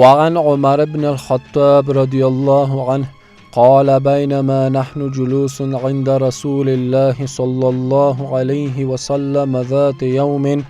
وعن عمر بن الخطاب رضي الله عنه قال بينما نحن جلوس عند رسول الله صلى الله عليه وسلم ذات يوم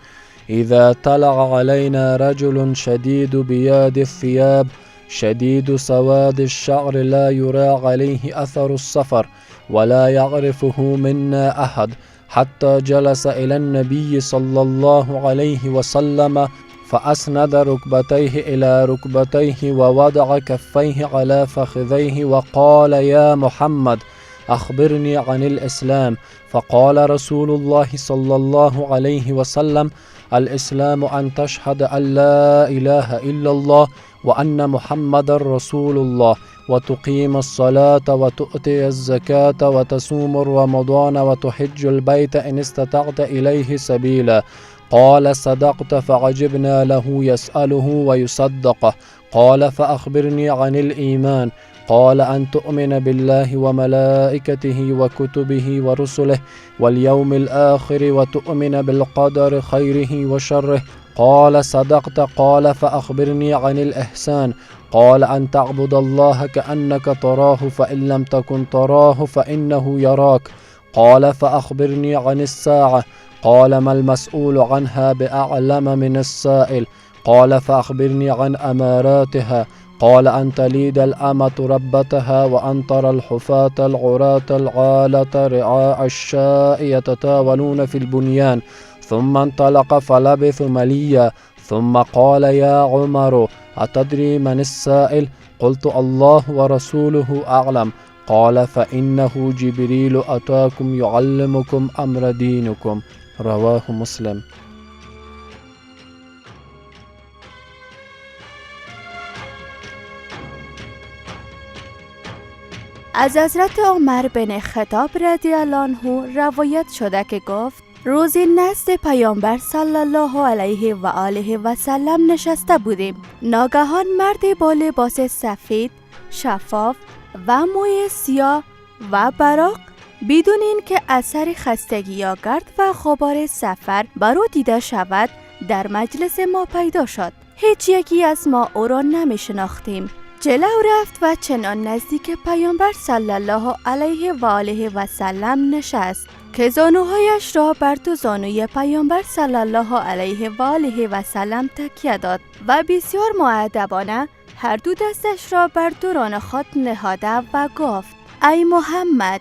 إذا طلع علينا رجل شديد بياض الثياب شديد سواد الشعر لا يرى عليه أثر السفر ولا يعرفه منا أحد حتى جلس إلى النبي صلى الله عليه وسلم فأسند ركبتيه إلى ركبتيه ووضع كفيه على فخذيه وقال يا محمد أخبرني عن الإسلام. فقال رسول الله صلى الله عليه وسلم الإسلام أن تشهد أن لا إله إلا الله وأن محمد رسول الله وتقيم الصلاة وتؤتي الزكاة وتصوم رمضان وتحج البيت إن استطعت إليه سبيلا. قال صدقت فعجبنا له يسأله ويصدقه. قال فأخبرني عن الإيمان. قال أن تؤمن بالله وملائكته وكتبه ورسله واليوم الآخر وتؤمن بالقدر خيره وشره. قال صدقت. قال فأخبرني عن الإحسان. قال أن تعبد الله كأنك تراه فإن لم تكن تراه فإنه يراك. قال فأخبرني عن الساعة. قال ما المسؤول عنها بأعلم من السائل. قال فأخبرني عن أماراتها. قال أن تليد الأمة ربتها وأن ترى الحفاة العراة العالة رعاء الشاء يتطاولون في البنيان. ثم انطلق فلبث مليا ثم قال يا عمر أتدري من السائل؟ قلت الله ورسوله أعلم. قال فإنه جبريل أتاكم يعلمكم أمر دينكم. رواه مسلم. از حضرت عمر بن خطاب رضی الله عنه روایت شده که گفت روزی نزد پیامبر صلی الله علیه و آله و سلم نشسته بودیم. ناگهان مردی با لباس سفید، شفاف و موی سیاه و براق بدون اینکه اثر خستگی یا گرد و غبار سفر بر او دیده شود در مجلس ما پیدا شد. هیچ یکی از ما او را نمی شناختیم. جلو رفت و چنان نزدیک پیامبر صلی الله علیه و آله و سلم نشست که زانوهایش را بر دو زانوی پیامبر صلی الله علیه و آله و سلم تکیه داد و بسیار مؤدبانه هر دو دستش را بر دوران خود نهاده و گفت ای محمد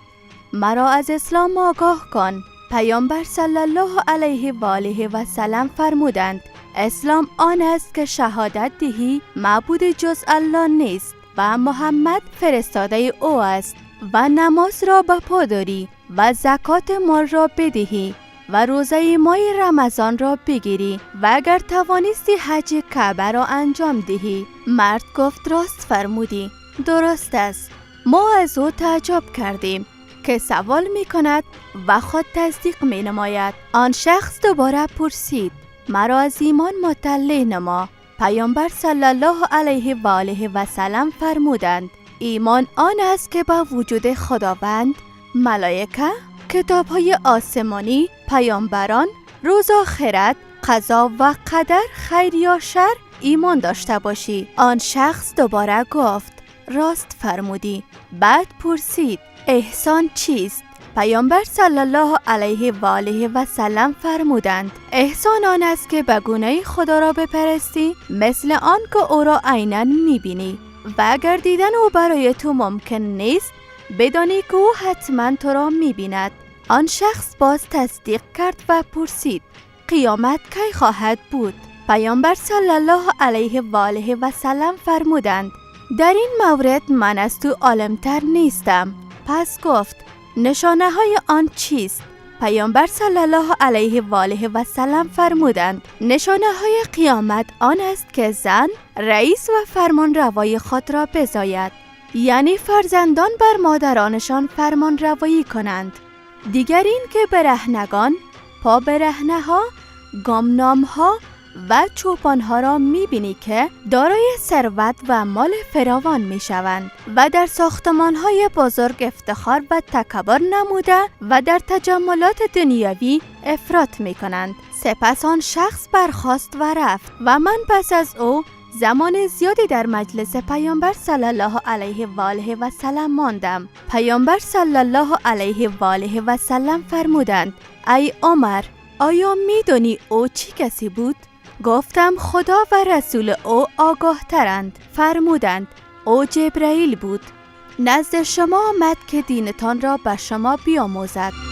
مرا از اسلام آگاه کن. پیامبر صلی الله علیه و آله و سلم فرمودند اسلام آن است که شهادت دهی معبود جز الله نیست و محمد فرستاده او است و نماز را به پا داری و زکات مال را بدهی و روزه ماه رمضان را بگیری و اگر توانستی حج کعبه را انجام دهی. مرد گفت راست فرمودی، درست است. ما از او تعجب کردیم که سوال می کند و خود تصدیق می نماید. آن شخص دوباره پرسید مرا از ایمان مطلع نما. پیامبر صلی الله علیه و آله و سلم فرمودند ایمان آن است که با وجود خداوند، ملائکه، کتاب‌های آسمانی، پیامبران، روز آخرت، قضا و قدر خیر یا شر ایمان داشته باشی. آن شخص دوباره گفت راست فرمودی. بعد پرسید احسان چیست؟ پیامبر صلی الله علیه و آله و سلم فرمودند احسان آن است که به گونه خدا را بپرستی مثل آن که او را عیناً می‌بینی و اگر دیدن او برای تو ممکن نیست بدانی که او حتما تو را می‌بیند. آن شخص باز تصدیق کرد و پرسید قیامت کی خواهد بود؟ پیامبر صلی الله علیه و آله و سلم فرمودند در این مورد من از تو عالم‌تر نیستم. پس گفت نشانه های آن چیست؟ پیامبر صلی الله علیه و آله و سلم فرمودند نشانه های قیامت آن است که زن رئیس و فرمان روای خود را بزاید، یعنی فرزندان بر مادرانشان فرمان روایی کنند. دیگر این که برهنگان، پا برهنه ها، گمنام ها و چوپان ها را می‌بینی که دارای ثروت و مال فراوان می‌شوند و در ساختمان های بزرگ افتخار و تکبر نموده و در تجملات دنیوی افراط می‌کنند. سپس آن شخص برخاست و رفت و من پس از او زمان زیادی در مجلس پیامبر صلی الله علیه و آله و سلم ماندم. پیامبر صلی الله علیه و آله و سلم فرمودند: ای عمر، آیا میدونی او چی کسی بود؟ گفتم خدا و رسول او آگاه ترند. فرمودند: او جبرائیل بود. نزد شما آمد که دینتان را به شما بیاموزد.